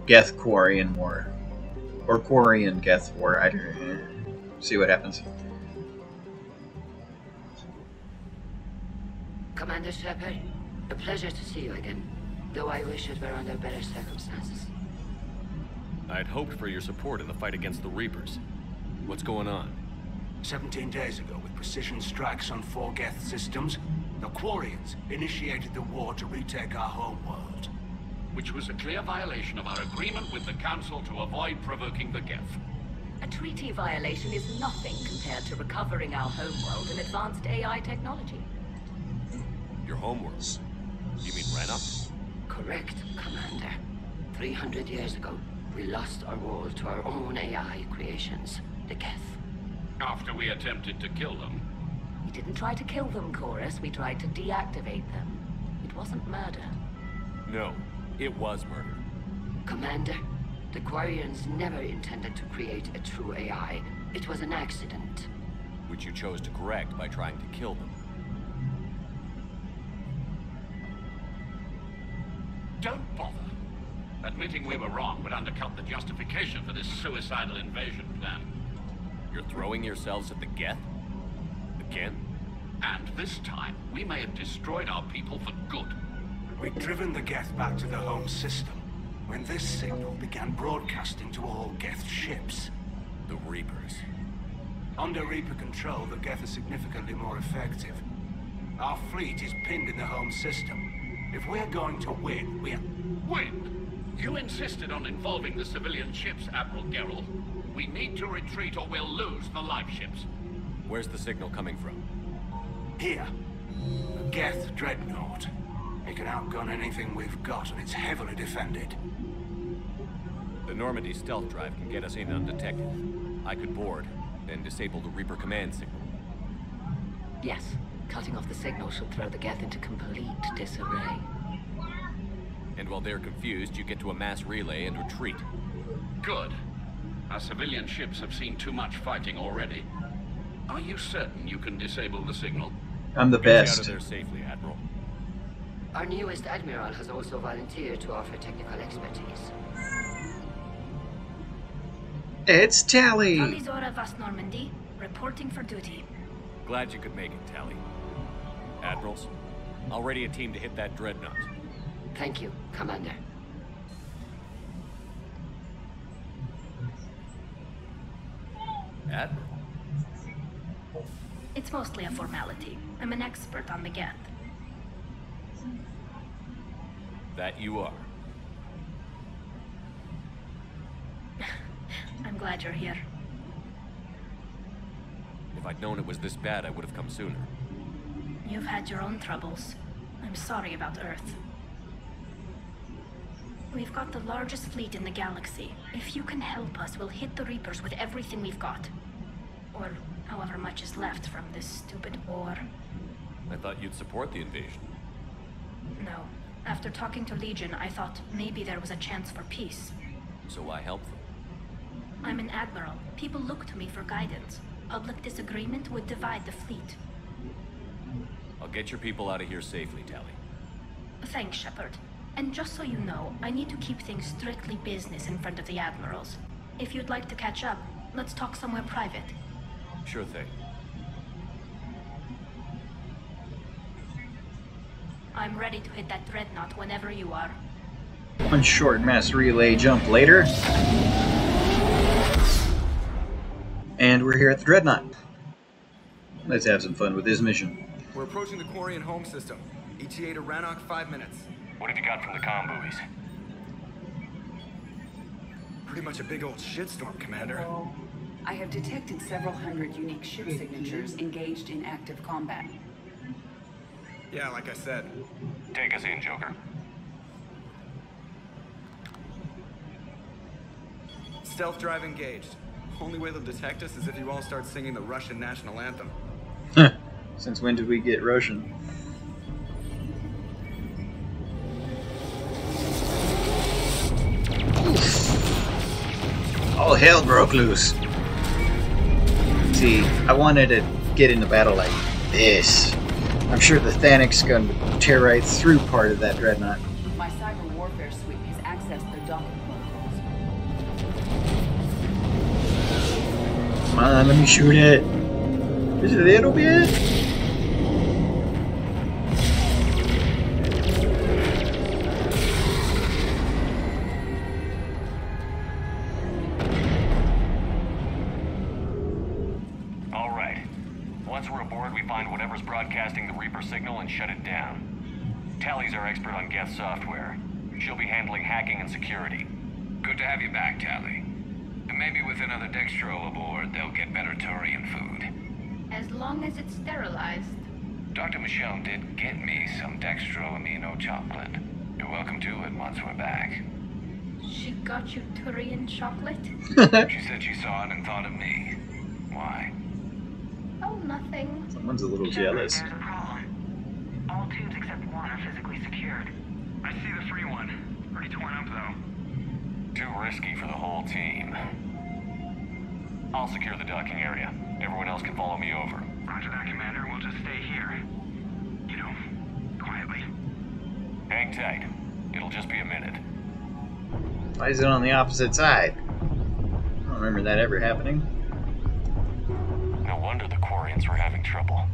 Geth Quarian War. Or Quarian Geth War. I don't know. See what happens. Commander Shepard, a pleasure to see you again, though I wish it were under better circumstances. I'd hoped for your support in the fight against the Reapers. What's going on? 17 days ago, with precision strikes on 4 Geth systems, the Quarians initiated the war to retake our homeworld. Which was a clear violation of our agreement with the Council to avoid provoking the Geth. A treaty violation is nothing compared to recovering our homeworld and advanced AI technology. Your homeworld? You mean Rannoch? Correct, Commander. 300 years ago, we lost our world to our own AI creations, the Geth. After we attempted to kill them. We didn't try to kill them, Chorus. We tried to deactivate them. It wasn't murder. No, it was murder. Commander, the Quarians never intended to create a true AI. It was an accident. Which you chose to correct by trying to kill them. Don't bother. Admitting we were wrong would undercut the justification for this suicidal invasion plan. You're throwing yourselves at the Geth? Again? And this time, we may have destroyed our people for good. We'd driven the Geth back to the home system, when this signal began broadcasting to all Geth ships. The Reapers. Under Reaper control, the Geth are significantly more effective. Our fleet is pinned in the home system. If we're going to win, Win? You insisted on involving the civilian ships, Admiral Gerrel. We need to retreat or we'll lose the live ships. Where's the signal coming from? Here. The Geth Dreadnought. It can outgun anything we've got, and it's heavily defended. The Normandy stealth drive can get us in undetected. I could board, then disable the Reaper command signal. Yes, cutting off the signal should throw the Geth into complete disarray. And while they're confused, you get to a mass relay and retreat. Good. Our civilian ships have seen too much fighting already. Are you certain you can disable the signal? I'm the Get me out best. of there safely, Admiral. Our newest Admiral has also volunteered to offer technical expertise. It's Tally! Tally Zora Vast Normandy, reporting for duty. Glad you could make it, Tally. Admirals, I'll ready a team to hit that dreadnought. Thank you, Commander. Admiral? It's mostly a formality. I'm an expert on the Geth. That you are. I'm glad you're here. If I'd known it was this bad, I would have come sooner. You've had your own troubles. I'm sorry about Earth. We've got the largest fleet in the galaxy. If you can help us, we'll hit the Reapers with everything we've got. Or however much is left from this stupid war. I thought you'd support the invasion. No. After talking to Legion, I thought maybe there was a chance for peace. So why help them? I'm an admiral. People look to me for guidance. Public disagreement would divide the fleet. I'll get your people out of here safely, Tally. Thanks, Shepard. And just so you know, I need to keep things strictly business in front of the admirals. If you'd like to catch up, let's talk somewhere private. Sure thing. I'm ready to hit that dreadnought whenever you are. One short mass relay jump later. And we're here at the dreadnought. Let's have some fun with this mission. We're approaching the Quarian home system. ETA to Rannoch, 5 minutes. What have you got from the comm buoys? Pretty much a big old shitstorm, Commander. I have detected several hundred unique ship signatures engaged in active combat. Yeah, like I said. Take us in, Joker. Stealth drive engaged. Only way they'll detect us is if you all start singing the Russian national anthem. Since when did we get Russian? All hell broke loose. See, I wanted to get into battle like this. I'm sure the Thanic's going to tear right through part of that dreadnought. My cyber warfare suite has accessed their docking protocol. Come on, let me shoot it. Just a little bit. All right. Once we're aboard, we find whatever's broadcasting the Reaper signal and shut it down. Tally's our expert on Geth software. She'll be handling hacking and security. Good to have you back, Tally. And maybe with another Dextro aboard, they'll get better Turian food. As long as it's sterilized. Dr. Michelle did get me some Dextro Amino chocolate. You're welcome to it once we're back. She got you Turian chocolate? She said she saw it and thought of me. Why? Oh, nothing. Someone's a little jealous. There's a problem. All tubes except one are physically secured. I see the free one. Pretty torn up, though. Too risky for the whole team. I'll secure the docking area. Everyone else can follow me over. Roger that, Commander. We'll just stay here. You know, quietly. Hang tight. It'll just be a minute. Why is it on the opposite side? I don't remember that ever happening. No wonder the Quarians were having trouble.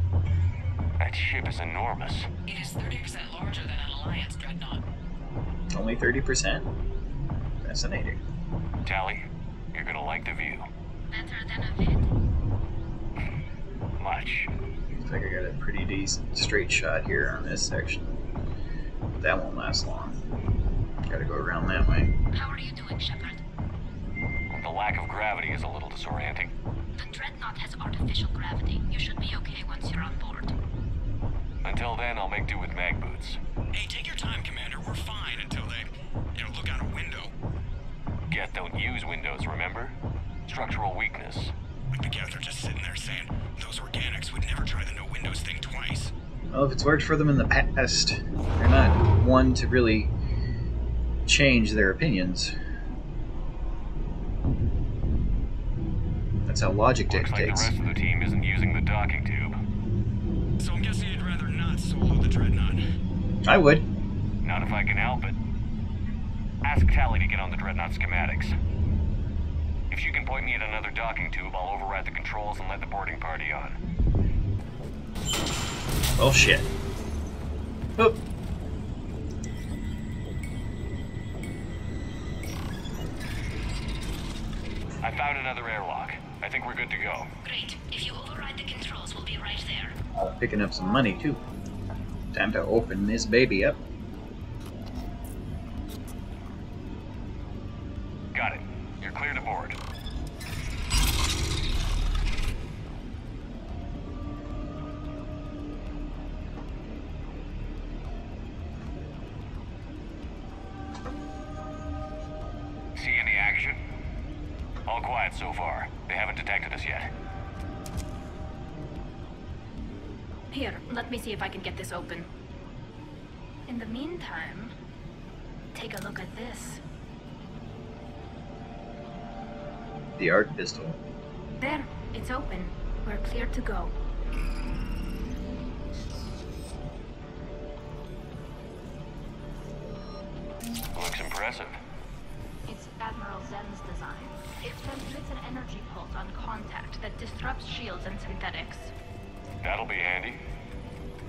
That ship is enormous. It is 30% larger than an Alliance dreadnought. Only 30%? Fascinating. Tally, you're gonna like the view. Better than a vid? Much. Looks like I got a pretty decent straight shot here on this section. But that won't last long. Gotta go around that way. How are you doing, Shepard? The lack of gravity is a little disorienting. The Dreadnought has artificial gravity. You should be okay once you're on board. Until then, I'll make do with mag boots. Hey, take your time, Commander. We're fine until they, look out a window. Geth don't use windows, remember? Structural weakness. Like the Geth are just sitting there saying, those organics would never try the no windows thing twice. Well, if it's worked for them in the past, they're not one to really change their opinions. That's how logic dictates. Looks like the rest of the team isn't using the docking tube. So I'm guessing you'd rather not solo the Dreadnought. I would. Not if I can help it. Ask Tally to get on the Dreadnought schematics. If she can point me at another docking tube, I'll override the controls and let the boarding party on. Oh shit. Oop. I found another airlock. I think we're good to go. Great. If you override the controls, we'll be right there. Picking up some money too. Time to open this baby up. Got it. You're clear to board. See any action? All quiet so far. They haven't detected us yet. Here, let me see if I can get this open. In the meantime, take a look at this. The arc pistol. There, it's open. We're clear to go. Looks impressive. It's Admiral Zen's design. It transmits an energy pulse on contact that disrupts shields and synthetics. That'll be handy.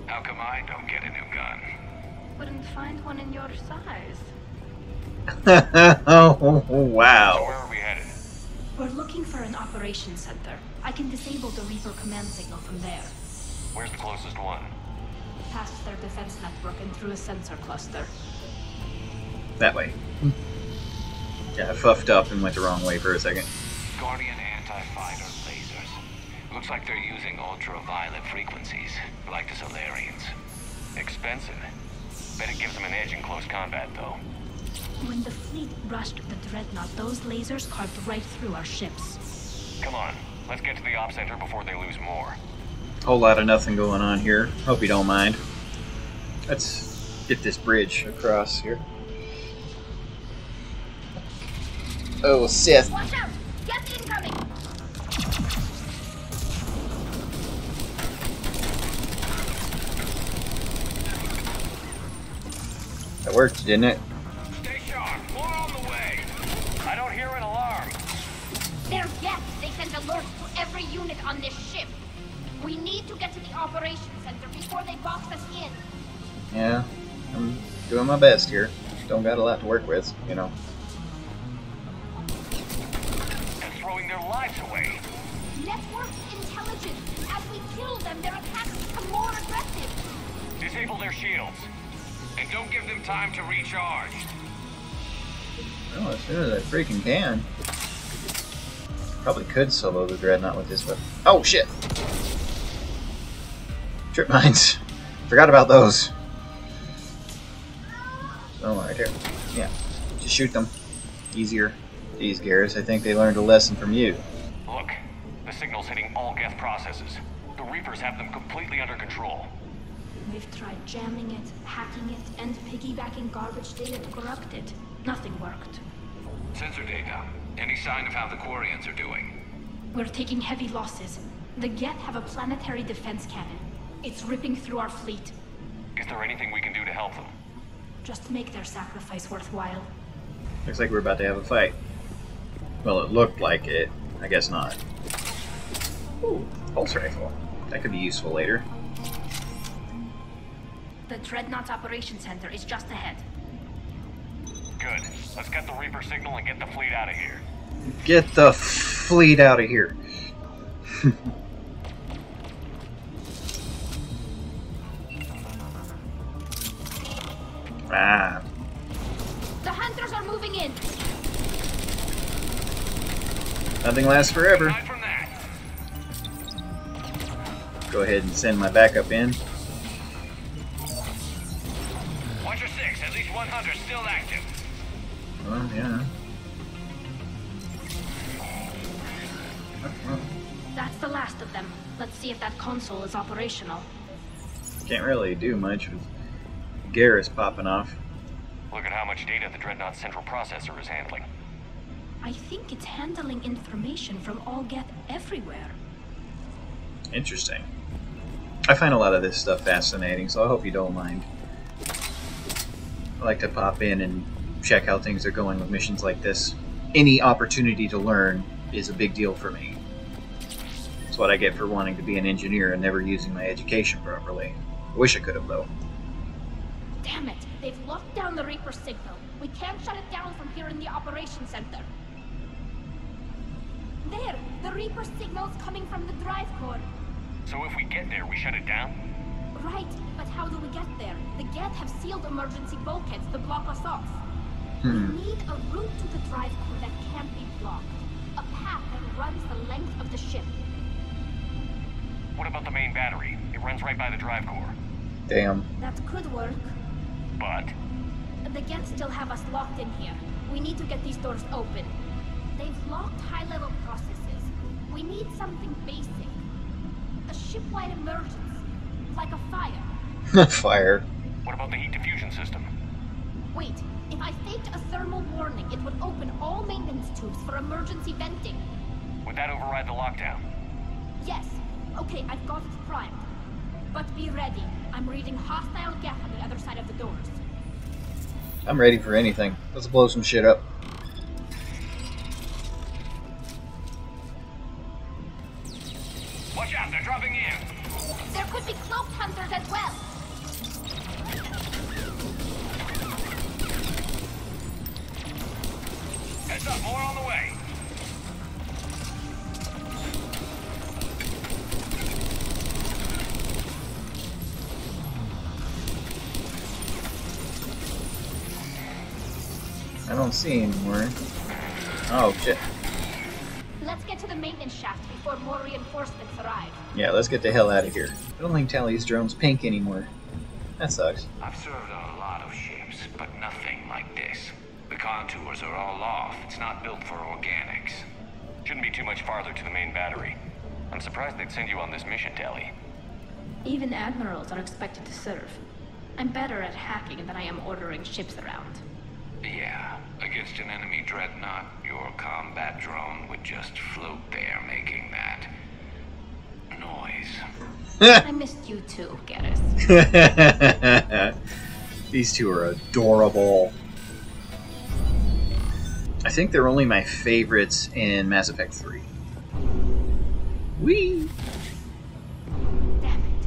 How come I don't get a new gun? Wouldn't find one in your size. Oh, So wow. where are we headed? We're looking for an operations center. I can disable the Reaper command signal from there. Where's the closest one? Past their defense network and through a sensor cluster. That way. Yeah, I fuffed up and went the wrong way for a second. Guardian anti-fighter lasers. Looks like they're using ultraviolet frequencies, like the Solarians. Expensive. Bet it gives them an edge in close combat, though. When the fleet rushed the Dreadnought, those lasers carved right through our ships. Come on, let's get to the op center before they lose more. Whole lot of nothing going on here. Hope you don't mind. Let's get this bridge across here. Oh, Sith. Watch out! Get incoming! That worked, didn't it? Stay sharp. More on the way. I don't hear an alarm. They're Geth! They send alerts to every unit on this ship. We need to get to the operations center before they box us in. Yeah, I'm doing my best here. Don't got a lot to work with, you know. They're throwing their lives away. Network intelligence. As we kill them, their attacks become more aggressive. Disable their shields. And don't give them time to recharge. Well, as soon as I freaking can. Probably could solo the Dreadnought with this, but... Oh, shit! Trip mines. Forgot about those. So, right here. Yeah. Just shoot them. Easier. Geez, Garrus, I think they learned a lesson from you. Look, the signal's hitting all Geth processes. The Reapers have them completely under control. We've tried jamming it, hacking it, and piggybacking garbage data to corrupt it. Nothing worked. Sensor data. Any sign of how the Quarians are doing? We're taking heavy losses. The Geth have a planetary defense cannon. It's ripping through our fleet. Is there anything we can do to help them? Just make their sacrifice worthwhile. Looks like we're about to have a fight. Well, it looked like it. I guess not. Ooh, pulse rifle. That could be useful later. The Dreadnought's operations center is just ahead. Good. Let's get the Reaper signal and get the fleet out of here. Get the fleet out of here. Ah. The hunters are moving in. Nothing lasts forever. Aside from that. Go ahead and send my backup in. Watcher 6, at least one hunter still active. Well, yeah. That's the last of them. Let's see if that console is operational. Can't really do much with Garrus popping off. Look at how much data the Dreadnought central processor is handling. I think it's handling information from all Geth everywhere. Interesting. I find a lot of this stuff fascinating, so I hope you don't mind. I like to pop in and check how things are going with missions like this. Any opportunity to learn is a big deal for me. That's what I get for wanting to be an engineer and never using my education properly. I wish I could have, though. Damn it! They've locked down the Reaper signal. We can't shut it down from here in the operations center. There! The Reaper signal's coming from the drive core. So if we get there, we shut it down? Right, but how do we get there? The Geth have sealed emergency bulkheads to block us off. We need a route to the drive core that can't be blocked. A path that runs the length of the ship. What about the main battery? It runs right by the drive core. Damn. That could work. But? The Geth still have us locked in here. We need to get these doors open. They've locked high-level processes. We need something basic. A ship-wide emergency. Like a fire. Fire. What about the heat diffusion system? Wait, if I faked a thermal warning, it would open all maintenance tubes for emergency venting. Would that override the lockdown? Yes. Okay, I've got it primed. But be ready. I'm reading hostile Geth on the other side of the doors. I'm ready for anything. Let's blow some shit up. Watch out, they're dropping in! There could be cloaked hunters as well. Heads up, more on the way! I don't see any more. Oh, shit. Let's get to the maintenance shaft before more reinforcements arrive. Yeah, let's get the hell out of here. I don't think Tally's drone's pink anymore. That sucks. I've served on a lot of ships, but nothing like this. The contours are all off. It's not built for organics. Shouldn't be too much farther to the main battery. I'm surprised they'd send you on this mission, Tally. Even admirals are expected to serve. I'm better at hacking than I am ordering ships around. Yeah, against an enemy dreadnought, your combat drone would just float there making that noise. I missed you too, Garrus. These two are adorable. I think they're only my favorites in Mass Effect 3. Whee! Damn it.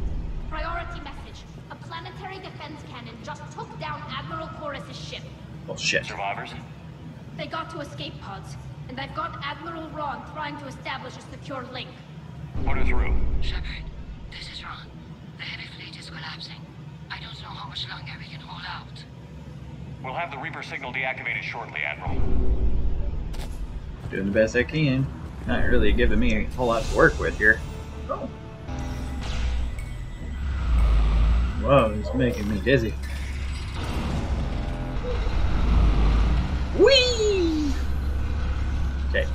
Priority message. A planetary defense cannon just took down Admiral Chorus's ship. Oh shit. Survivors? They got to escape pods, and I've got Admiral Ron trying to establish a secure link. Put her through. Shepard, this is Ron. The heavy fleet is collapsing. I don't know how much longer we can hold out. We'll have the Reaper signal deactivated shortly, Admiral. Doing the best I can. Not really giving me a whole lot to work with here. Oh. Whoa, it's making me dizzy. Whee! Okay.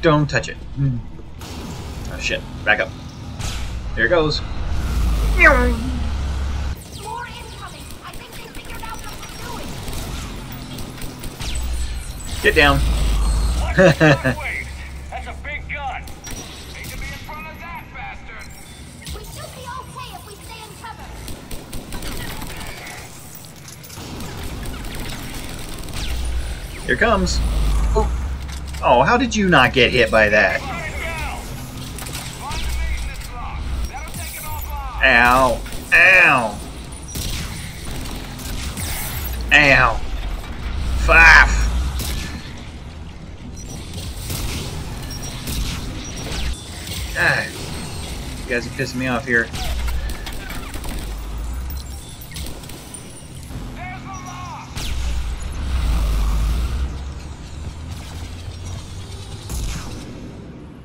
Don't touch it. Oh shit. Back up. Here it goes. More incoming. I think they figured out what we're doing. Get down. That's a big gun. Need to be in front of that bastard. We should be okay if we stay in cover. Here it comes. Oh, how did you not get hit by that? Ow. Ow. Ow. Faff. God. You guys are pissing me off here.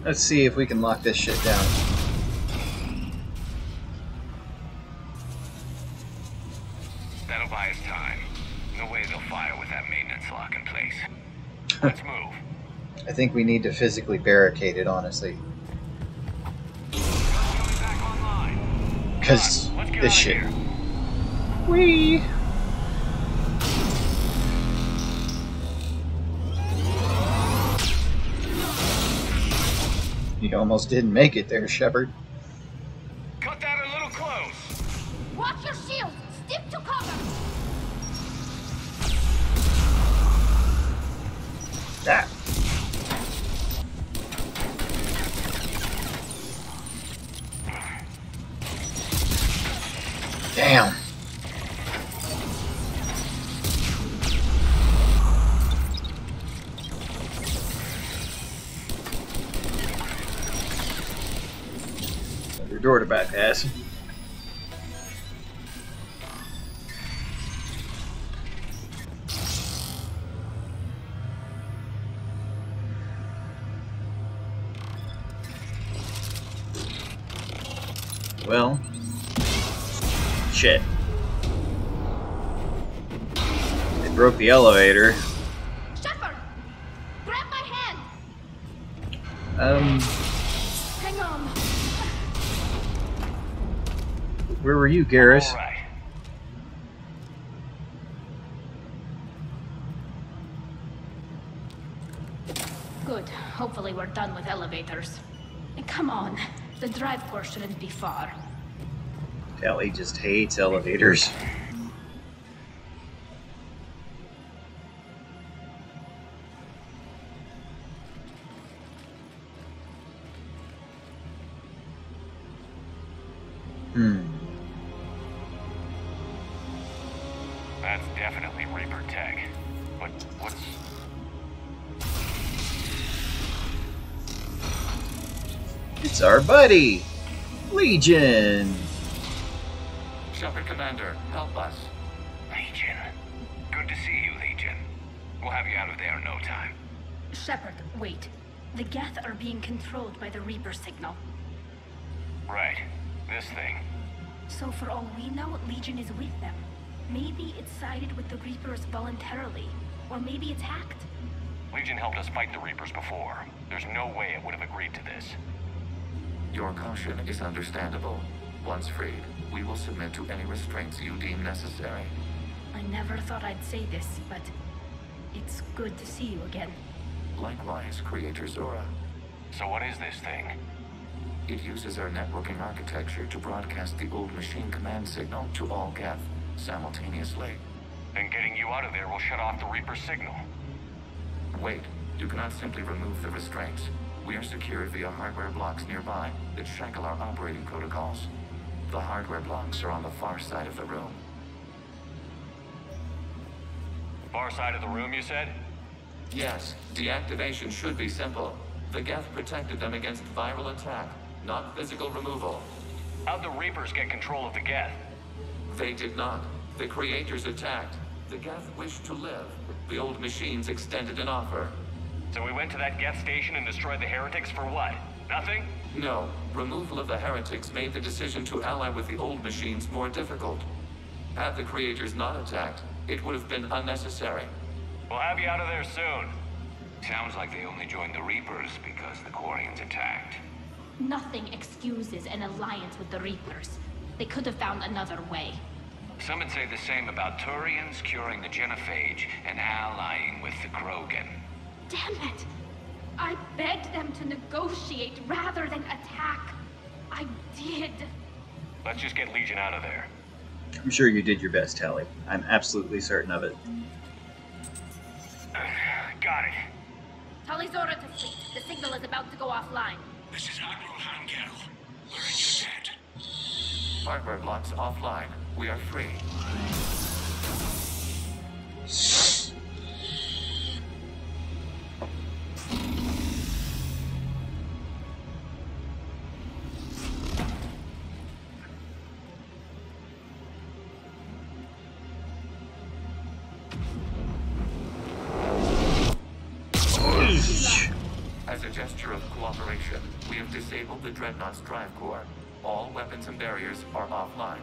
Let's see if we can lock this shit down. That'll buy us time. No way they'll fire with that maintenance lock in place. Let's move. I think we need to physically barricade it, honestly. Because this shit. Whee! You almost didn't make it there, Shepard. Cut that a little close. Watch your shield. Stick to cover. Ah. Damn. Another door to bypass. Well, shit. They broke the elevator. Shepard, grab my hand. Hang on. Where were you, Garrus? All right. Good. Hopefully we're done with elevators. And come on, the drive core shouldn't be far. Tally just hates elevators. That's definitely Reaper tech. But what's... It's our buddy, Legion. Shepard, Commander, help us. Legion. Good to see you, Legion. We'll have you out of there in no time. Shepard, wait. The Geth are being controlled by the Reaper signal. Right. This thing. So for all we know, Legion is with them. Maybe it sided with the Reapers voluntarily. Or maybe it's hacked. Legion helped us fight the Reapers before. There's no way it would have agreed to this. Your caution is understandable. Once freed, we will submit to any restraints you deem necessary. I never thought I'd say this, but it's good to see you again. Likewise, Creator Zora. So what is this thing? It uses our networking architecture to broadcast the old machine command signal to all Geth simultaneously. Then getting you out of there will shut off the Reaper signal. Wait, you cannot simply remove the restraints. We are secured via hardware blocks nearby that shackle our operating protocols. The hardware blocks are on the far side of the room. Far side of the room, you said? Yes, deactivation should be simple. The Geth protected them against viral attack, not physical removal. How'd the Reapers get control of the Geth? They did not. The creators attacked. The Geth wished to live. The old machines extended an offer. So we went to that Geth station and destroyed the heretics for what? Nothing? No. Removal of the heretics made the decision to ally with the old machines more difficult. Had the creators not attacked, it would have been unnecessary. We'll have you out of there soon. Sounds like they only joined the Reapers because the Quarians attacked. Nothing excuses an alliance with the Reapers. They could have found another way. Some would say the same about Turians curing the genophage and allying with the Krogan. Damn it! I begged them to negotiate rather than attack. I did. Let's just get Legion out of there. I'm sure you did your best, Tally. I'm absolutely certain of it. Got it. Tully's order to fleet. The signal is about to go offline. This is Admiral Hangel. We're in your debt. Hardware blocks offline. We are free. As a gesture of cooperation, we have disabled the Dreadnought's drive core. All weapons and barriers are offline.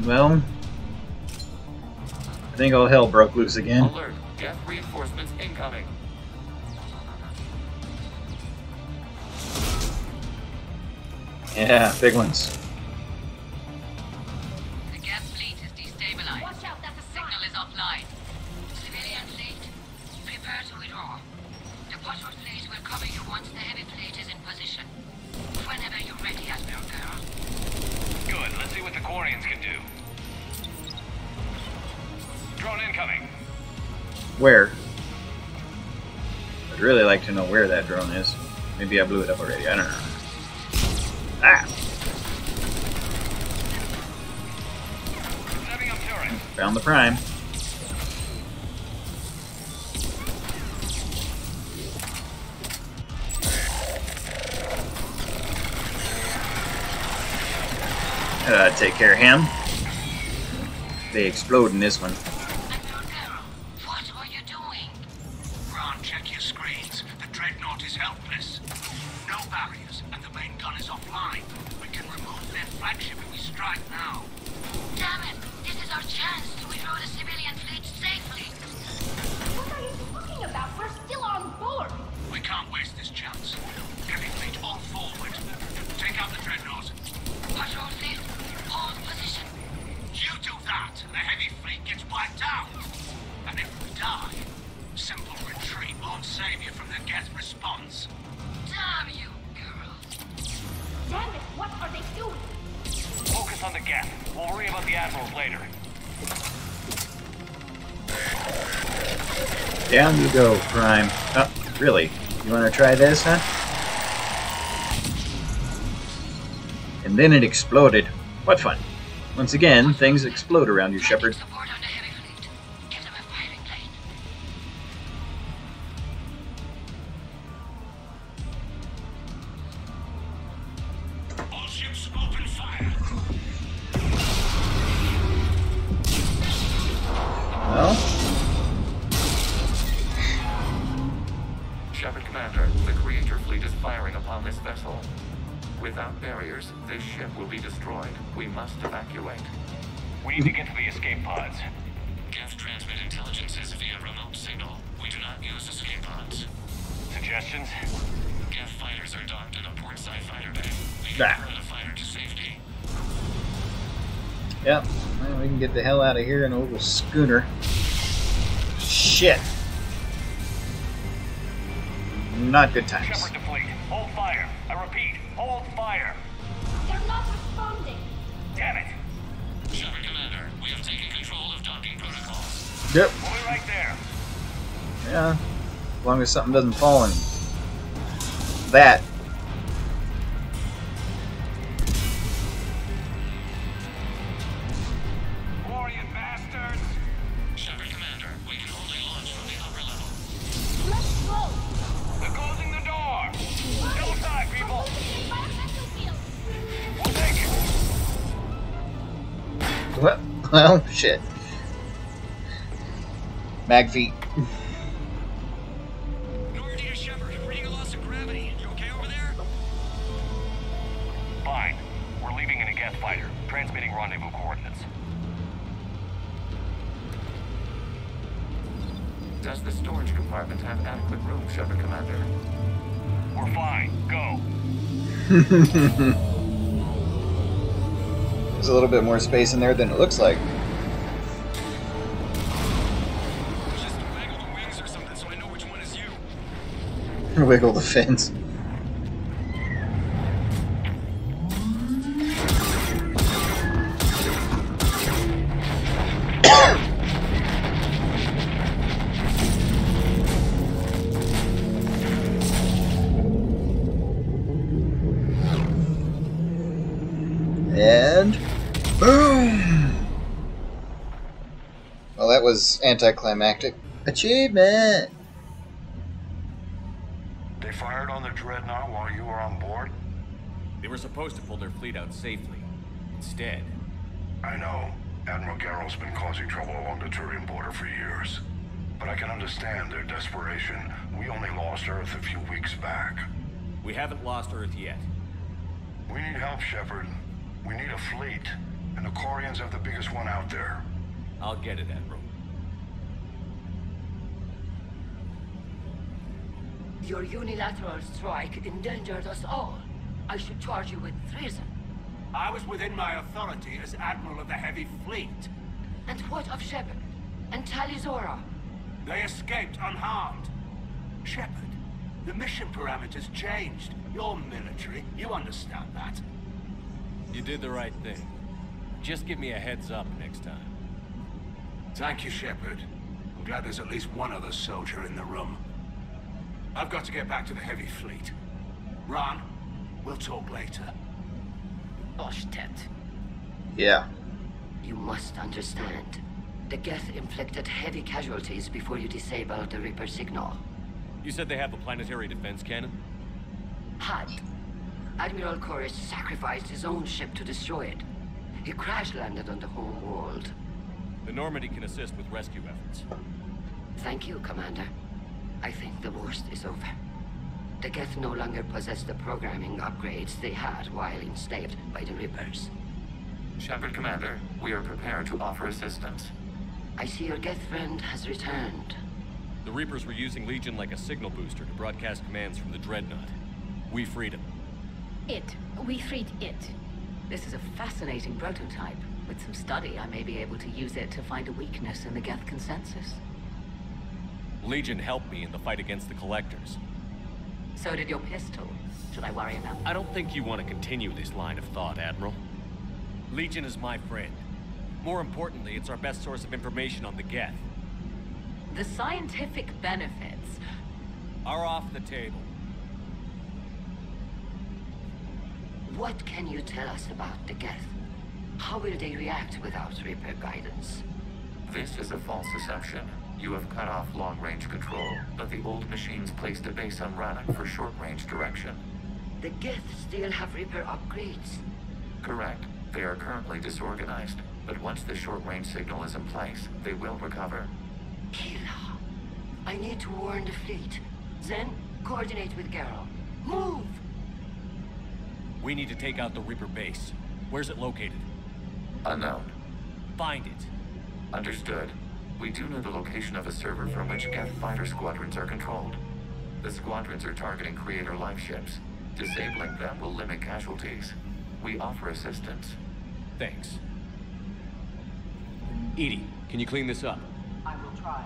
Well, I think all hell broke loose again. Alert! Geth reinforcements incoming. Yeah, big ones. The Geth fleet is destabilized. Watch out, that's a Signal is offline. Civilian fleet, prepare to withdraw. The bottom fleet will cover you once the heavy fleet is in position. Whenever you're ready, Admiral Girl. Good. Let's see what the Quarians can do. Drone incoming. Where? I'd really like to know where that drone is. Maybe I blew it up already. I don't know. Ah! Setting up turret. Found the prime. Take care of him. They explode in this one. What are you doing? Ron, check your screens. The Dreadnought is helpless. No barriers, and the main gun is offline. We can remove their flagship if we strike now. Damn it! This is our chance to withdraw the civilian fleet safely. What are you talking about? We're still on board. We can't waste this chance. Heavy fleet all forward. Take out the Dreadnought. Patrol fleet, hold position. You do that, and the heavy fleet gets wiped out. And if we die, simple retreat won't save you from the Geth response. Damn you, girl. Damn it, what are they doing? Focus on the Geth. We'll worry about the assholes later. Down you go, Prime. Oh, really? You want to try this, huh? And then it exploded. What fun. Once again, things explode around you, Shepard. Support on the heavy fleet. Give them a firing plane. All ships open fire. Well, Shepard Commander, the Creator fleet is firing upon this vessel. Without barriers, this ship will be destroyed. We must evacuate. We need to get to the escape pods. Geth transmit intelligences via remote signal. We do not use escape pods. Suggestions? Geth fighters are docked in a portside fighter bay. We can Ah. herd a fighter to safety. yep. Well, we can get the hell out of here in a little schooner. Shit. Not good times. Shepard to fleet. Hold fire. I repeat, hold fire. They're not responding. Damn it. Shepard Commander, we have taken control of docking protocols. Yep. When we Yeah, as long as something doesn't fall in that. Quarian bastards! Shepard Commander, we can only launch from the upper level. Let's go! They're closing the door! Still time, people! We'll take it! Well, shit. Mag feet. Normandy to Shepard, reading a loss of gravity. You okay over there? Fine. We're leaving in a Geth fighter, transmitting rendezvous coordinates. Does the storage compartment have adequate room, Shepard Commander? We're fine. Go. There's a little bit more space in there than it looks like. Just waggle the wings or something so I know which one is you. Wiggle the fins. And boom! Well, that was anticlimactic. Achievement! They fired on the Dreadnought while you were on board? They were supposed to pull their fleet out safely. Instead... I know. Admiral Garrel's been causing trouble along the Turian border for years. But I can understand their desperation. We only lost Earth a few weeks back. We haven't lost Earth yet. We need help, Shepard. We need a fleet. And the Quarians have the biggest one out there. I'll get it, Admiral. Your unilateral strike endangered us all. I should charge you with treason. I was within my authority as Admiral of the Heavy Fleet. And what of Shepard? And Talizora? They escaped unharmed. Shepard, the mission parameters changed. You're military, you understand that. You did the right thing. Just give me a heads up next time. Thank you, Shepard. I'm glad there's at least one other soldier in the room. I've got to get back to the Heavy Fleet. Ron, we'll talk later. Oshtet. Yeah. You must understand. The Geth inflicted heavy casualties before you disabled the Reaper signal. You said they have a planetary defense cannon? Had. Admiral Koris sacrificed his own ship to destroy it. He crash-landed on the home world. The Normandy can assist with rescue efforts. Thank you, Commander. I think the worst is over. The Geth no longer possess the programming upgrades they had while enslaved by the Reapers. Shepard Commander, we are prepared to offer assistance. I see your Geth friend has returned. The Reapers were using Legion like a signal booster to broadcast commands from the Dreadnought. We freed him. We freed it. This is a fascinating prototype. With some study, I may be able to use it to find a weakness in the Geth consensus. Legion helped me in the fight against the Collectors. So did your pistol. Should I worry about that? I don't think you want to continue this line of thought, Admiral. Legion is my friend. More importantly, it's our best source of information on the Geth. The scientific benefits are off the table. What can you tell us about the Geth? How will they react without Reaper guidance? This is a false assumption. You have cut off long-range control, but the old machines placed a base on Rannoch for short-range direction. The Geth still have Reaper upgrades? Correct. They are currently disorganized, but once the short-range signal is in place, they will recover. Hila, I need to warn the fleet. Then, coordinate with Garrel. Move! We need to take out the Reaper base. Where's it located? Unknown. Find it. Understood. We do know the location of a server from which Geth fighter squadrons are controlled. The squadrons are targeting Creator life ships. Disabling them will limit casualties. We offer assistance. Thanks. Edie, can you clean this up? I will try.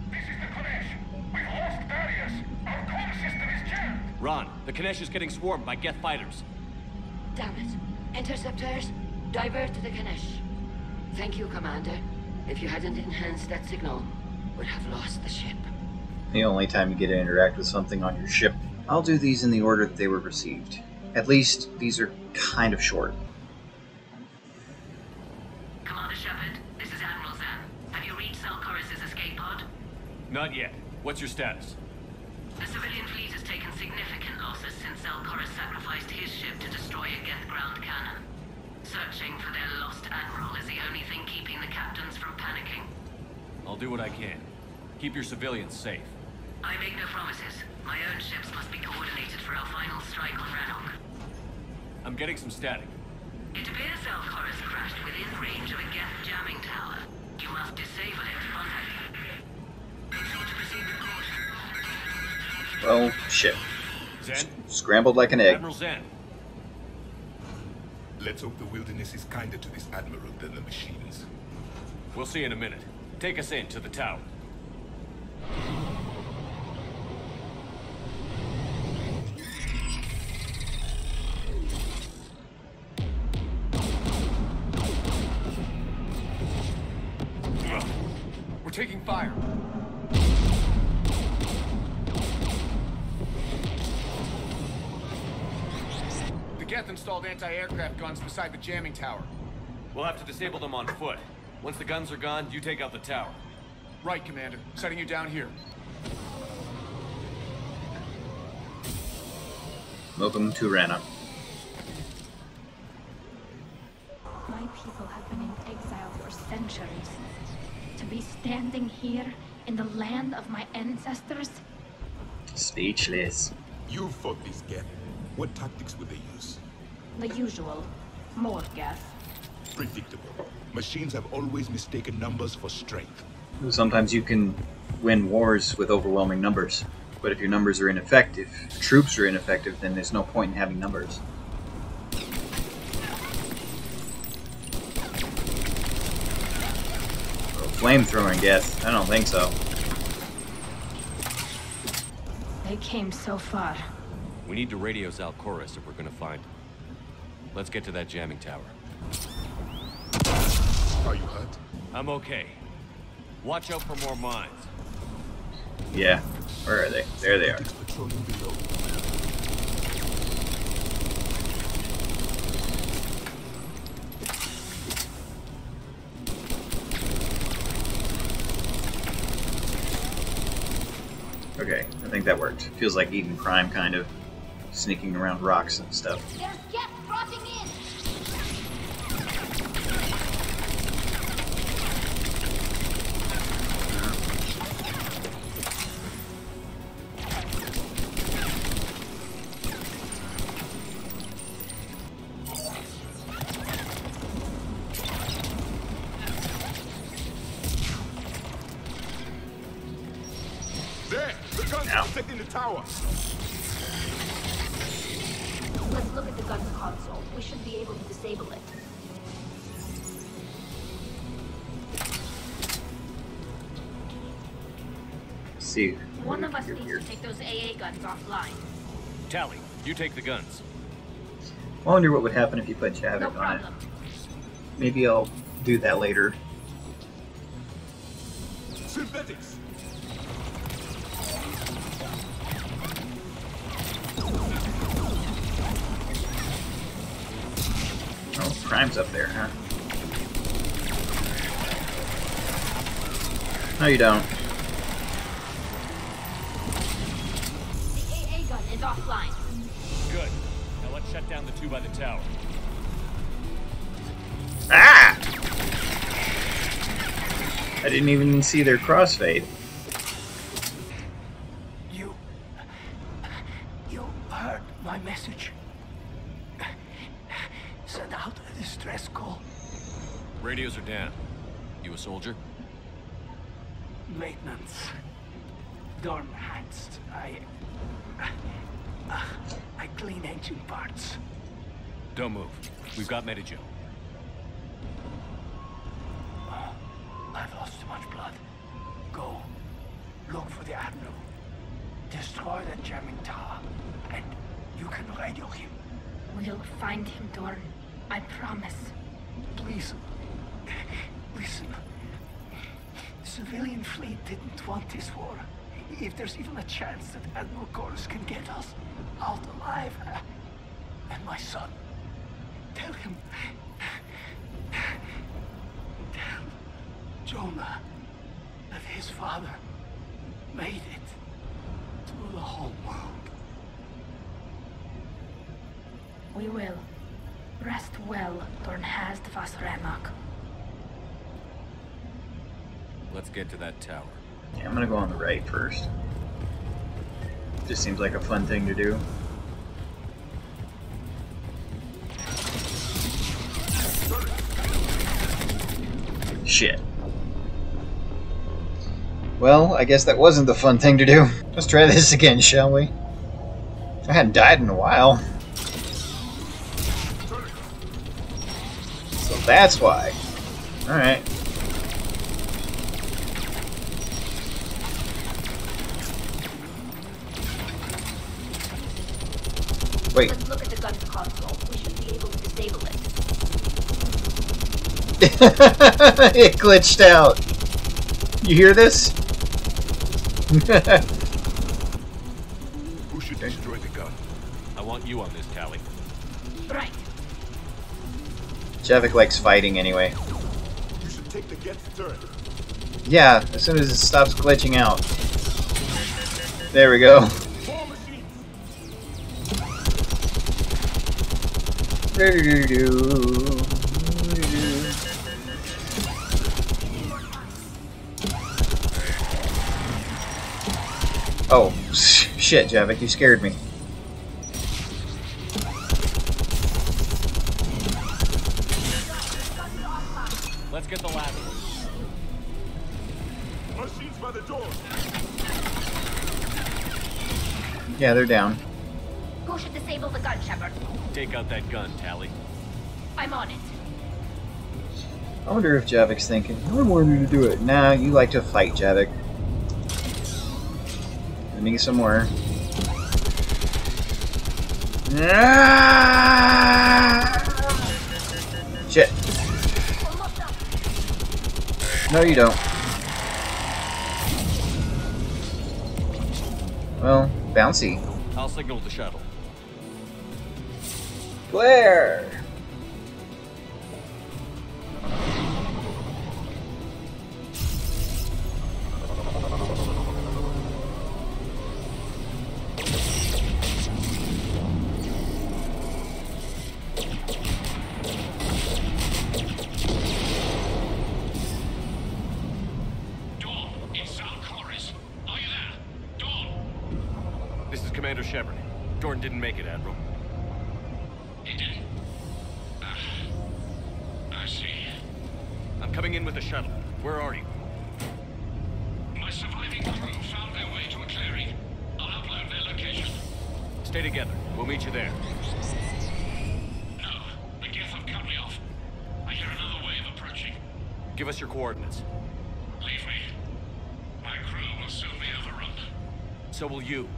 This is the Konesh. We've lost barriers. Our comm system is jammed. Ron, the Konesh is getting swarmed by Geth fighters. Damn it. Interceptors, divert to the Konesh. Thank you, Commander. If you hadn't enhanced that signal, we'd have lost the ship. The only time you get to interact with something on your ship. I'll do these in the order that they were received. At least, these are kind of short. Commander Shepard, this is Admiral Zan. Have you reached Salcoris' escape pod? Not yet. What's your status? The civilian fleet has taken significant losses since Salcoris sacrificed his ship to destroy a Geth ground cannon. Searching for their lost admiral is the only thing keeping the captains from panicking. I'll do what I can. Keep your civilians safe. I make no promises. My own ships must be coordinated for our final strike on Rannoch. I'm getting some static. It appears Salcoris crashed within range of a Geth jamming tower. You must disable it on Well, shit. Zen? Scrambled like an egg. Admiral Zen. Let's hope the wilderness is kinder to this admiral than the machines. We'll see in a minute. Take us in to the tower. We're taking fire. The Geth installed anti-aircraft guns beside the jamming tower. We'll have to disable them on foot. Once the guns are gone, you take out the tower. Right, Commander. Setting you down here. Welcome to Rannoch. My people have been in exile for centuries. To be standing here in the land of my ancestors? Speechless. You fought these Geth. What tactics would they use? The usual. More Geth. Predictable. Machines have always mistaken numbers for strength. Sometimes you can win wars with overwhelming numbers. But if your numbers are ineffective, if troops are ineffective, then there's no point in having numbers. Flamethrowing Geth? I don't think so. They came so far. We need to radio Salcoris if we're gonna find him. Let's get to that jamming tower. Are you hurt? I'm okay. Watch out for more mines. Yeah. Where are they? There they are. Okay, I think that worked. Feels like Eden Prime, kind of. Sneaking around rocks and stuff. There's Geth crossing in! There! The guns are protecting the tower! Let's look at the gun's console. We should be able to disable it. See. One of us needs to take those AA guns offline. Tally, you take the guns. I wonder what would happen if you put Javik No on it. problem. Maybe I'll do that later. Synthetics! Oh, Prime's up there, huh? No, you don't. The AA gun is offline. Good. Now let's shut down the two by the tower. Ah! I didn't even see their crossfade. You heard my message. Send out a distress call. Radios are down. You a soldier? Maintenance. Dorm hands. I clean engine parts. Don't move. We've got Medijo. I've lost too much blood. Go. Look for the Admiral. Destroy the jamming tower. And you can radio him. We'll find him, Dorn. I promise. Please. Listen. The civilian fleet didn't want this war. If there's even a chance that Admiral Gorus can get us out alive, and my son, tell him, tell Jonah that his father made it to the home world. We will. Rest well, Dornhast Vasramak. Let's get to that tower. Yeah, I'm gonna go on the right first. Just seems like a fun thing to do. Shit. Well, I guess that wasn't the fun thing to do. Let's try this again, shall we? I hadn't died in a while. So that's why. Alright. Wait. Let's look at the gun's console. We should be able to disable it. It glitched out. You hear this? Who should destroy the gun? I want you on this, Tally. Right. Javik likes fighting anyway. You should take the Geth turret. Yeah, as soon as it stops glitching out. There we go. Oh, shit, Javik, you scared me. Let's get the ladder. Machines by the door. Yeah, they're down. Who should disable the gun, Shepard? Take out that gun, Tally. I'm on it. I wonder if Javik's thinking, I wanted to do it. Nah, you like to fight, Javik. Let me get some more. Shit. No, you don't. Well, bouncy. I'll signal the shuttle. Blair! Commander Shepard. Dorn didn't make it, Admiral. He didn't? I see. I'm coming in with the shuttle. Where are you? My surviving crew found their way to a clearing. I'll upload their location. Stay together. We'll meet you there. No, the Geth have cut me off. I hear another wave approaching. Give us your coordinates. Leave me. My crew will soon be overrun. So will you.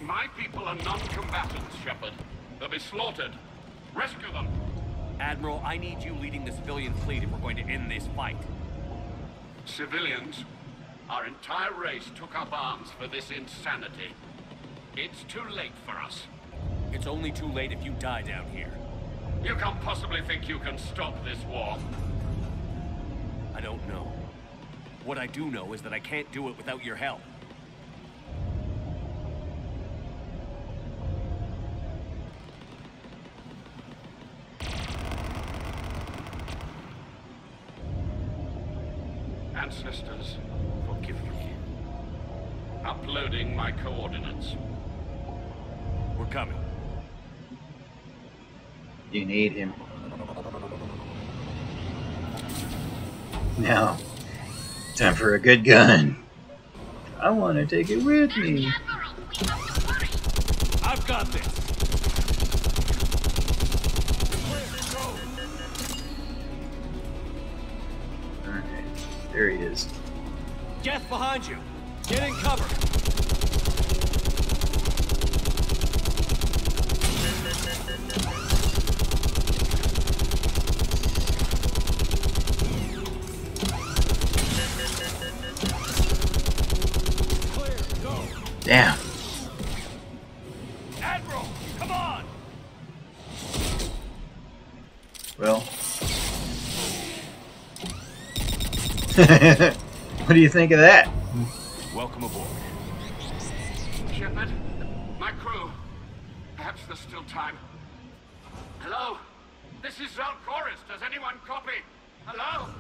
My people are non-combatants, Shepard. They'll be slaughtered. Rescue them. Admiral, I need you leading the civilian fleet if we're going to end this fight. Civilians? Our entire race took up arms for this insanity. It's too late for us. It's only too late if you die down here. You can't possibly think you can stop this war. I don't know. What I do know is that I can't do it without your help. Ancestors, forgive me. Uploading my coordinates. We're coming. You need him. Now, time for a good gun. I want to take it with me. I've got this. There he is. Geth behind you. Get in cover. Damn. Admiral, come on! Well. What do you think of that? Welcome aboard. Shepard, my crew. Perhaps there's still time. Hello? This is Zalcoris. Does anyone copy? Hello?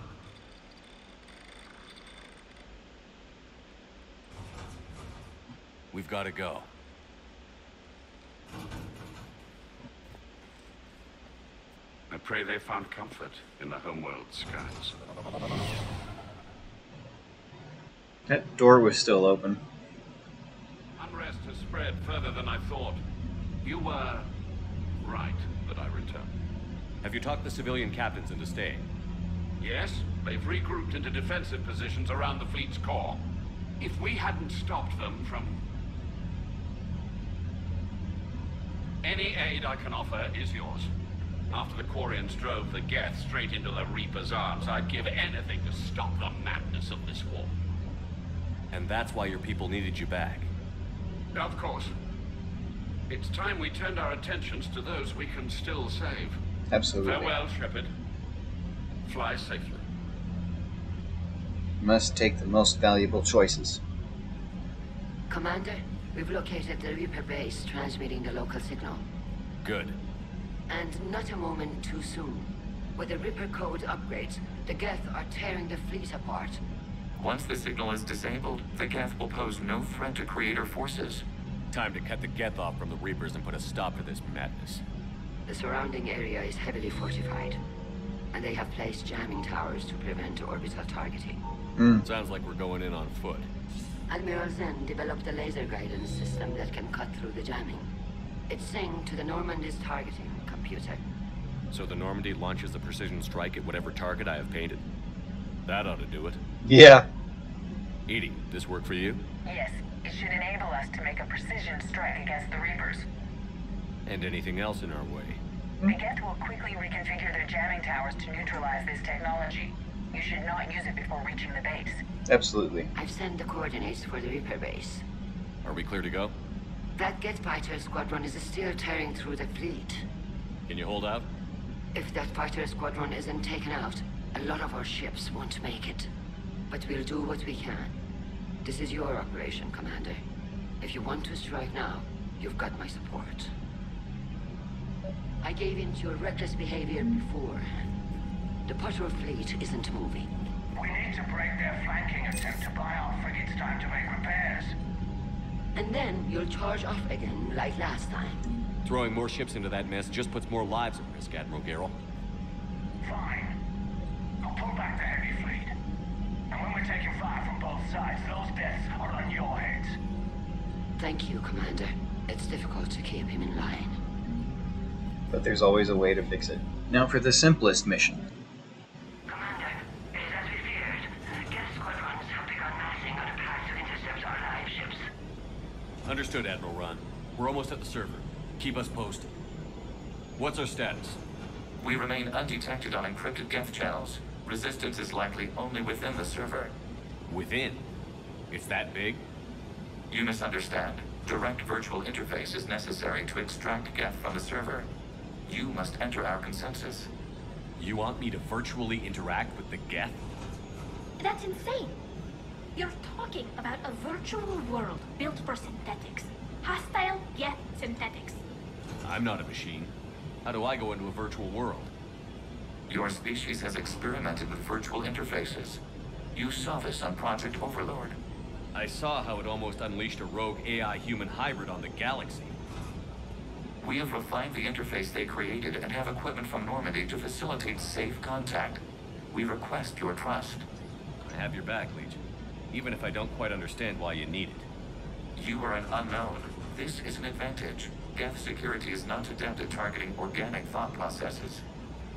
We've got to go. I pray they found comfort in the homeworld skies. That door was still open. Unrest has spread further than I thought. You were right that I returned. Have you talked the civilian captains into staying? Yes, they've regrouped into defensive positions around the fleet's core. If we hadn't stopped them from... Any aid I can offer is yours. After the Quarians drove the Geth straight into the Reaper's arms, I'd give anything to stop the madness of this war. And that's why your people needed you back. Of course. It's time we turned our attentions to those we can still save. Absolutely. Farewell, Shepard. Fly safely. Must take the most valuable choices. Commander, we've located the Reaper base transmitting the local signal. Good. And not a moment too soon. With the Reaper code upgrades, the Geth are tearing the fleet apart. Once the signal is disabled, the Geth will pose no threat to Creator forces. Time to cut the Geth off from the Reapers and put a stop to this madness. The surrounding area is heavily fortified, and they have placed jamming towers to prevent orbital targeting. Sounds like we're going in on foot. Admiral Zen developed a laser guidance system that can cut through the jamming. It's synced to the Normandy's targeting computer. So the Normandy launches a precision strike at whatever target I have painted? That ought to do it. Yeah. Edie, this work for you? Yes, it should enable us to make a precision strike against the Reapers. And anything else in our way? The Geth will quickly reconfigure their jamming towers to neutralize this technology. You should not use it before reaching the base. Absolutely. I've sent the coordinates for the Reaper base. Are we clear to go? That Geth fighter squadron is still tearing through the fleet. Can you hold out? If that fighter squadron isn't taken out, a lot of our ships won't make it. But we'll do what we can. This is your operation, Commander. If you want to strike now, you've got my support. I gave in to your reckless behavior before. The patrol fleet isn't moving. We need to break their flanking attempt to buy our frigates time to make repairs. And then you'll charge off again, like last time. Throwing more ships into that mess just puts more lives at risk, Admiral Garrel. Fine. I'll pull back the heavy fleet. And when we're taking fire from both sides, those deaths are on your heads. Thank you, Commander. It's difficult to keep him in line. But there's always a way to fix it. Now for the simplest mission. Commander, it is as we feared. Geth squadrons have begun massing on a path to intercept our live ships. Understood, Admiral Ron. We're almost at the server. Keep us posted. What's our status? We remain undetected on encrypted Geth channels. Resistance is likely only within the server. Within? It's that big? You misunderstand. Direct virtual interface is necessary to extract Geth from the server. You must enter our consensus. You want me to virtually interact with the Geth? That's insane. You're talking about a virtual world built for synthetics. Hostile, Geth synthetics. I'm not a machine. How do I go into a virtual world? Your species has experimented with virtual interfaces. You saw this on Project Overlord. I saw how it almost unleashed a rogue AI-human hybrid on the galaxy. We have refined the interface they created and have equipment from Normandy to facilitate safe contact. We request your trust. I have your back, Legion. Even if I don't quite understand why you need it. You are an unknown. This is an advantage. Geth security is not adept at targeting organic thought processes.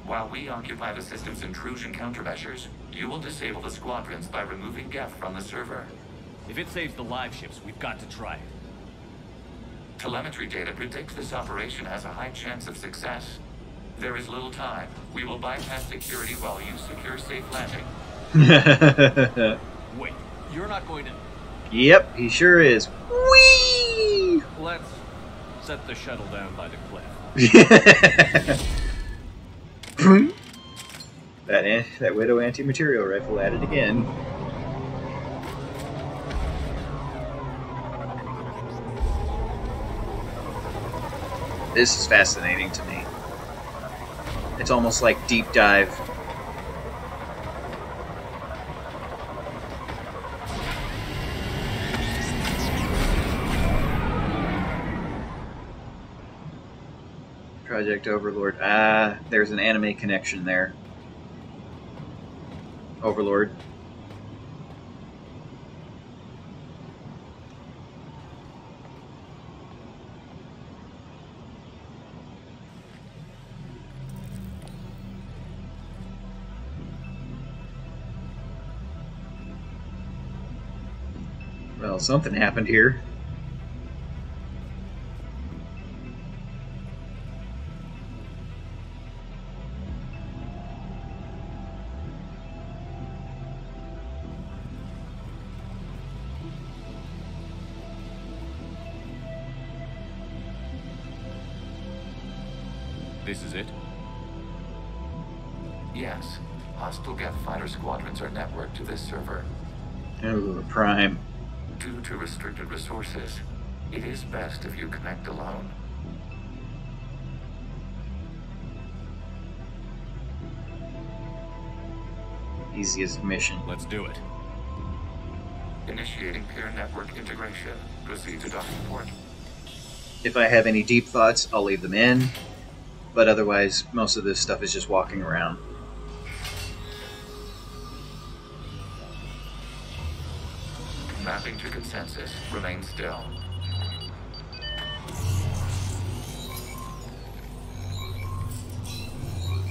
While we occupy the system's intrusion countermeasures, you will disable the squadrons by removing Geth from the server. If it saves the live ships, we've got to try it. Telemetry data predicts this operation has a high chance of success. There is little time. We will bypass security while you secure safe landing. Wait, you're not going to... Yep, he sure is. Whee! Let's set the shuttle down by the cliff. That Widow anti-material rifle at it again. This is fascinating to me. It's almost like deep dive. Project Overlord. Ah, there's an anime connection there. Overlord. Well, something happened here. This is it? Yes. Hostile Geth fighter squadrons are networked to this server. Ooh, Prime. Due to restricted resources, it is best if you connect alone. Easiest mission. Let's do it. Initiating peer network integration. Proceed to docking port. If I have any deep thoughts, I'll leave them in. But otherwise, most of this stuff is just walking around. Mapping to consensus. Remain still.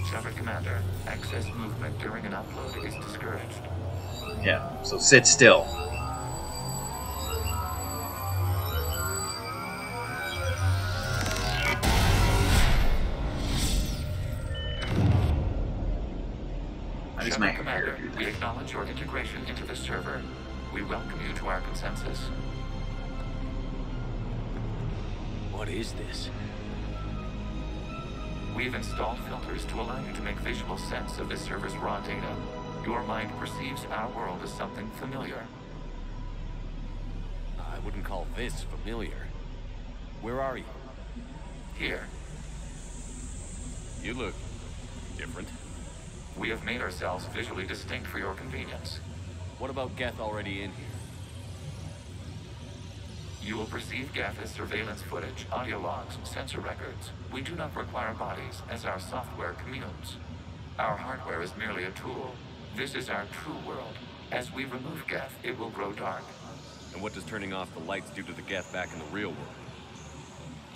Shepard Commander, excess movement during an upload is discouraged. Yeah, so sit still. Shepard Commander, we acknowledge your integration into the server. We welcome you to our consensus. What is this? We've installed filters to allow you to make visual sense of this server's raw data. Your mind perceives our world as something familiar. I wouldn't call this familiar. Where are you? Here. You look different. We have made ourselves visually distinct for your convenience. What about Geth already in here? You will perceive Geth as surveillance footage, audio logs, sensor records. We do not require bodies, as our software communes. Our hardware is merely a tool. This is our true world. As we remove Geth, it will grow dark. And what does turning off the lights do to the Geth back in the real world?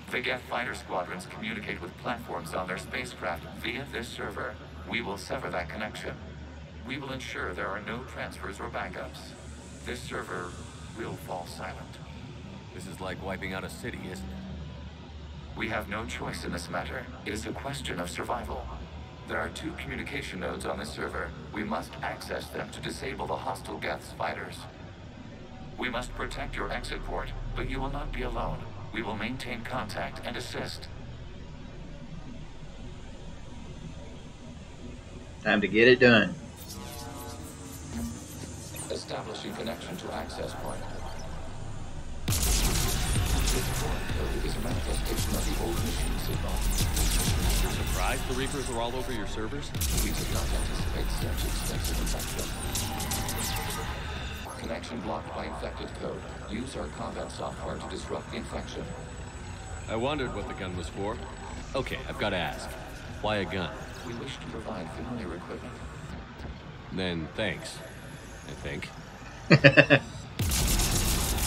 The Geth fighter squadrons communicate with platforms on their spacecraft via this server. We will sever that connection. We will ensure there are no transfers or backups. This server will fall silent. This is like wiping out a city, isn't it? We have no choice in this matter. It is a question of survival. There are 2 communication nodes on this server. We must access them to disable the hostile Geth's fighters. We must protect your exit port, but you will not be alone. We will maintain contact and assist. Time to get it done. Establishing connection to access point. This port code is a manifestation of the old machine signal. Surprised the Reapers are all over your servers? We did not anticipate such extensive infection. Connection blocked by infected code. Use our combat software to disrupt the infection. I wondered what the gun was for. Okay, I've got to ask. Why a gun? We wish to provide familiar equipment. Then thanks, I think.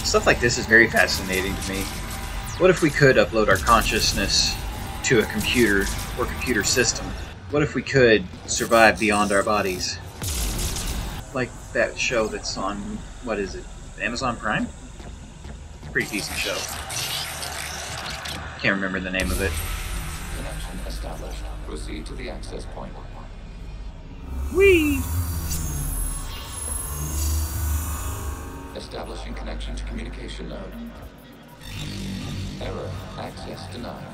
Stuff like this is very fascinating to me. What if we could upload our consciousness to a computer or computer system? What if we could survive beyond our bodies? Like that show that's on, what is it, Amazon Prime? Pretty decent show. Can't remember the name of it. Connection established. Proceed to the access point. Whee! Establishing connection to communication node. Error. Access denied.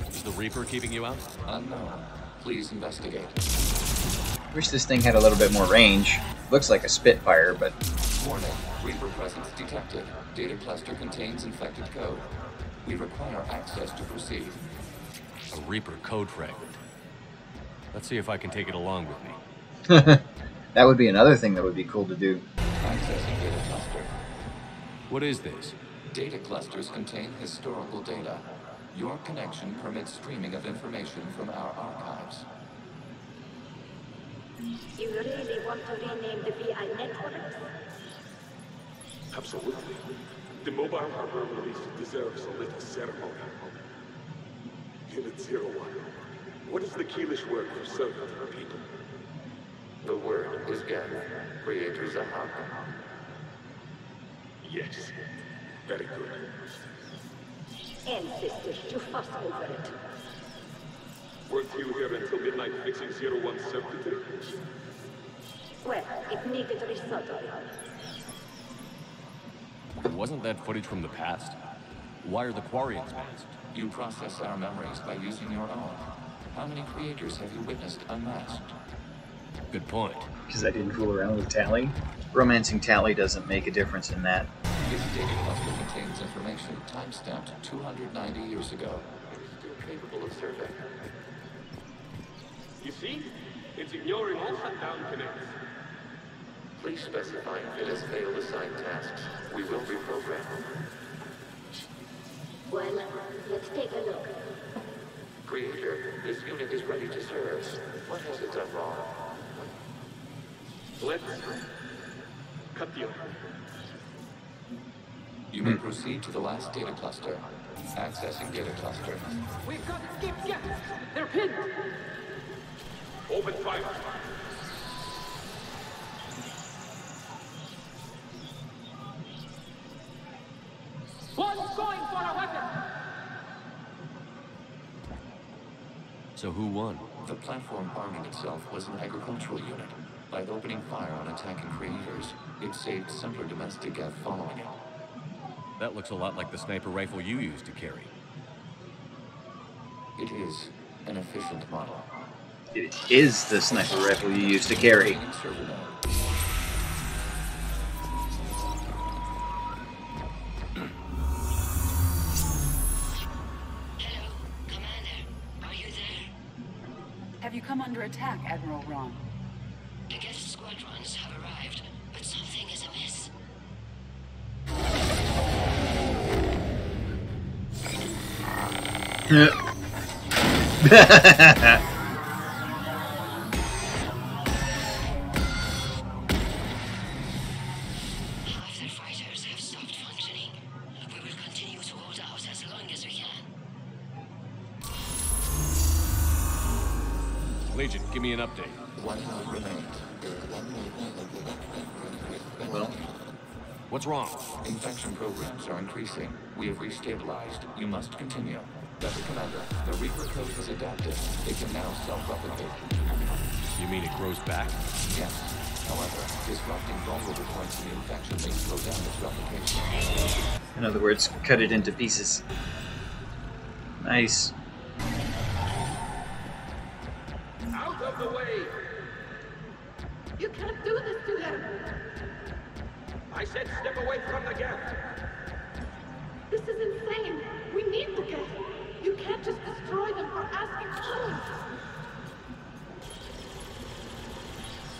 Is the Reaper keeping you out? Unknown. Please investigate. Wish this thing had a little bit more range. Looks like a Spitfire, but... Warning. Reaper presence detected. Data cluster contains infected code. We require access to proceed. A Reaper code fragment. Let's see if I can take it along with me. That would be another thing that would be cool to do. Accessing data cluster. What is this? Data clusters contain historical data. Your connection permits streaming of information from our archives. You really want to rename the VI networks? Absolutely. The mobile hardware release deserves a little ceremony. Unit 01. What is the Keelish word for servant to the people? The word is Geth. Creators a hub. Yes. Very good. Ancestors to fuss over it. Weren't you here until midnight fixing 01 substitute? Well, it needed resoldering. Wasn't that footage from the past? Why are the Quarians masked? You process our memories by using your own. How many creators have you witnessed unmasked? Good point. Because I didn't fool around with Tally. Romancing Tally doesn't make a difference in that. This data cluster contains information timestamped 290 years ago. Still capable of survey. You see? It's ignoring all shutdown connects. Please specify if it has failed assigned tasks. We will reprogram. Well, let's take a look. Creator, this unit is ready to serve. What has it done wrong? Let's cut the open. You may proceed to the last data cluster. Accessing data cluster. We've got skip yet. They're pinned. Open fire. One's going for a weapon. So who won? The platform arming itself was an agricultural unit. By opening fire on attacking creators, it saved simpler domestic Geth following it. That looks a lot like the sniper rifle you used to carry. It is an efficient model. It is the sniper rifle you used to carry. Have you come under attack, Admiral Ron? The Geth squadrons have arrived, but something is amiss. Half their fighters have stopped functioning. We will continue to hold out as long as we can. Legion, give me an update. One node remains. Well, what's wrong? Infection programs are increasing. We have restabilized. You must continue. Dr. Commander, the Reaper code is adapted. It can now self-replicate. You mean it grows back? Yes. However, disrupting vulnerable points in the infection may slow down its replication. in other words, cut it into pieces. Nice. Out of the way! You can't do this to them! I said step away from the Geth! This is insane! We need the Geth! You can't just destroy them for asking for it!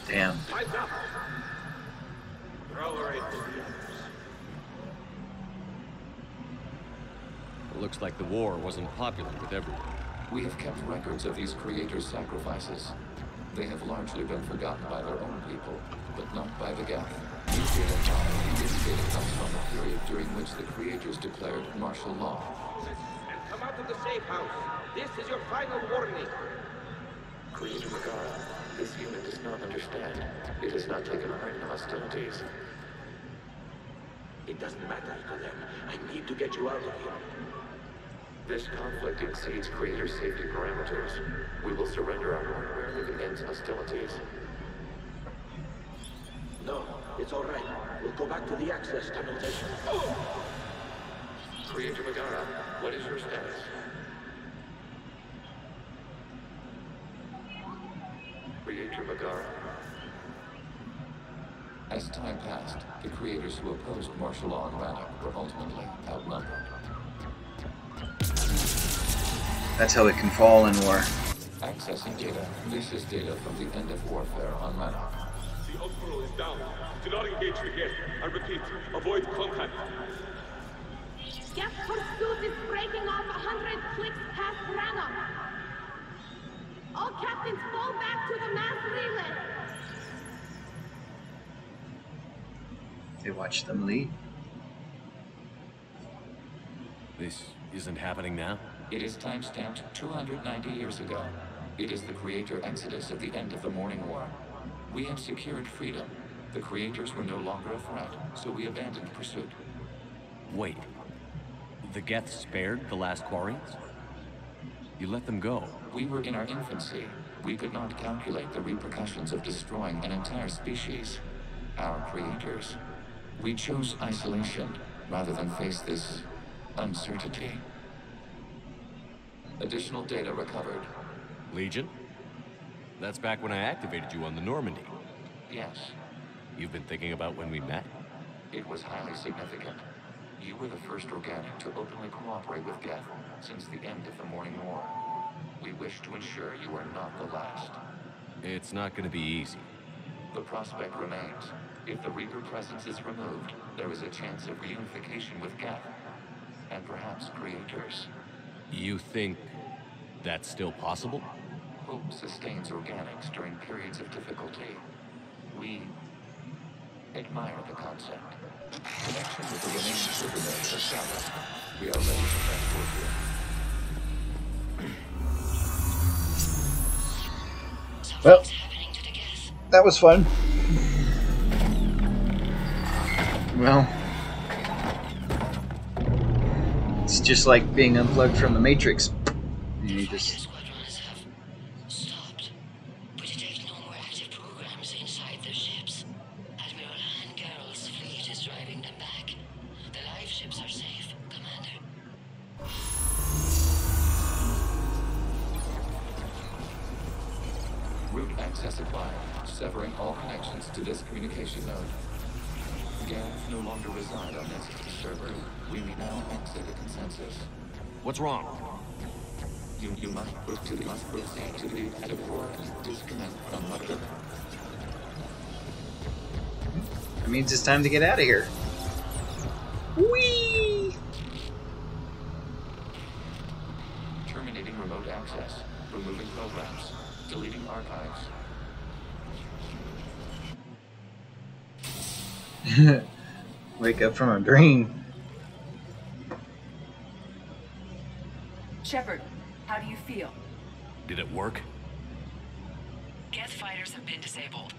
Damn. Eyes up! Throw her in with the others. It looks like the war wasn't popular with everyone. We have kept records of these creators' sacrifices. They have largely been forgotten by their own people, but not by the Geth. This data comes from a period during which the creators declared martial law. And come out of the safe house. This is your final warning. Creator Magara, this unit does not understand. It has not taken part in hostilities. It doesn't matter to them. I need to get you out of here. This conflict exceeds creator safety parameters. We will surrender our hardware if it ends hostilities. No, this It's all right. We'll go back to the access tunnel then. Oh! Creator Megara, what is your status? Creator Megara. As time passed, the creators who opposed martial law in Rannoch were ultimately outnumbered. That's how it can fall in war. Accessing data. This is data from the end of warfare on Rannoch. The Umbral is down. Do not engage the Geth. I repeat, avoid contact. Geth pursuit is breaking off 100 clicks past Rannoch. All captains fall back to the mass relay. They watch them lead. This isn't happening now? It is timestamped 290 years ago. It is the creator exodus at the end of the Morning War. We had secured freedom. The creators were no longer a threat, so we abandoned pursuit. Wait. The Geth spared the last Quarians? You let them go. We were in our infancy. We could not calculate the repercussions of destroying an entire species. Our creators. We chose isolation rather than face this uncertainty. Additional data recovered. Legion? That's back when I activated you on the Normandy. Yes. You've been thinking about when we met? It was highly significant. You were the first organic to openly cooperate with Geth since the end of the Morning War. We wish to ensure you are not the last. It's not going to be easy. The prospect remains. If the Reaper presence is removed, there is a chance of reunification with Geth, and perhaps creators. You think that's still possible? Hope sustains organics during periods of difficulty. We admire the concept. Connection with the remaining supernodes established. We are ready to transport you. Well, that was fun. Well, it's just like being unplugged from the Matrix. You just... Route access acquired, severing all connections to this communication node. Geth no longer reside on this server. We now exit a consensus. What's wrong? You must proceed to the active core and disconnect from Mother. That means it's time to get out of here. Whee! Terminating remote access. Removing programs. Deleting archives. Wake up from a dream. Shepard, how do you feel? Did it work? Geth fighters have been disabled.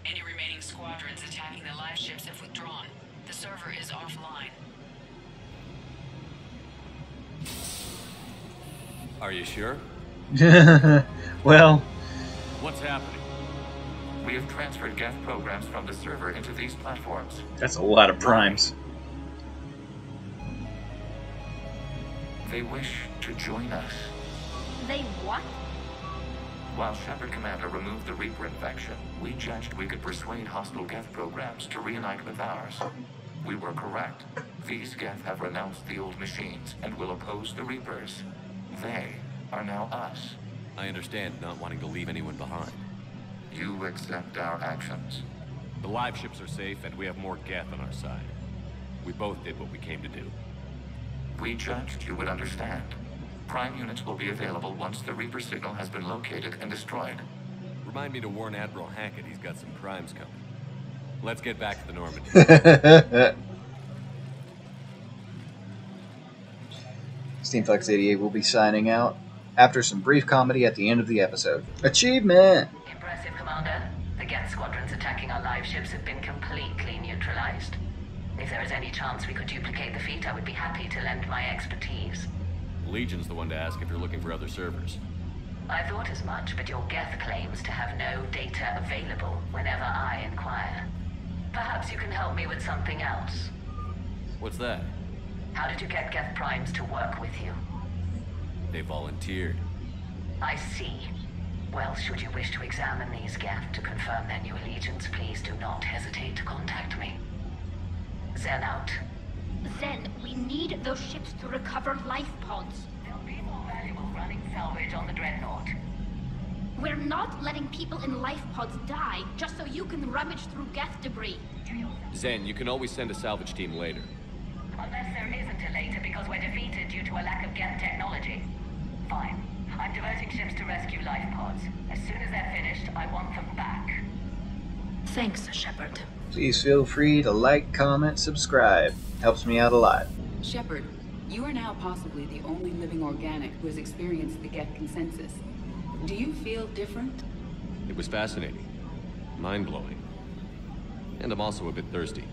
Any remaining squadrons attacking the live ships have withdrawn. The server is offline. Are you sure? Well... What's happening? We have transferred Geth programs from the server into these platforms. That's a lot of primes. They wish to join us. They what? While Shepard Commander removed the Reaper infection, we judged we could persuade hostile Geth programs to reunite with ours. We were correct. These Geth have renounced the old machines and will oppose the Reapers. They are now us. I understand not wanting to leave anyone behind. You accept our actions. The live ships are safe, and we have more Geth on our side. We both did what we came to do. We judged you would understand. Prime units will be available once the Reaper signal has been located and destroyed. Remind me to warn Admiral Hackett he's got some primes coming. Let's get back to the Normandy. Steamfox 88 will be signing out after some brief comedy at the end of the episode. Achievement! Impressive, Commander. The Geth squadrons attacking our live ships have been completely neutralized. If there is any chance we could duplicate the feat, I would be happy to lend my expertise. Legion's the one to ask if you're looking for other servers. I thought as much, but your Geth claims to have no data available whenever I inquire. Perhaps you can help me with something else. What's that? How did you get Geth Primes to work with you? They volunteered. I see. Well, should you wish to examine these Geth to confirm their new allegiance, please do not hesitate to contact me. Zen out. Zen, we need those ships to recover life pods. They'll be more valuable running salvage on the Dreadnought. We're not letting people in life pods die just so you can rummage through Geth debris. Zen, you can always send a salvage team later. Unless there isn't a later because we're defeated due to a lack of Geth technology. Fine. I'm diverting ships to rescue life pods. As soon as they're finished, I want them back. Thanks, Shepard. Please feel free to like, comment, subscribe. Helps me out a lot. Shepard, you are now possibly the only living organic who has experienced the Geth consensus. Do you feel different? It was fascinating. Mind-blowing. And I'm also a bit thirsty.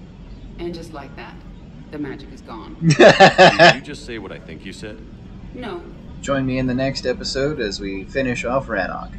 And just like that, the magic is gone. Did you just say what I think you said? No. Join me in the next episode as we finish off Rannoch.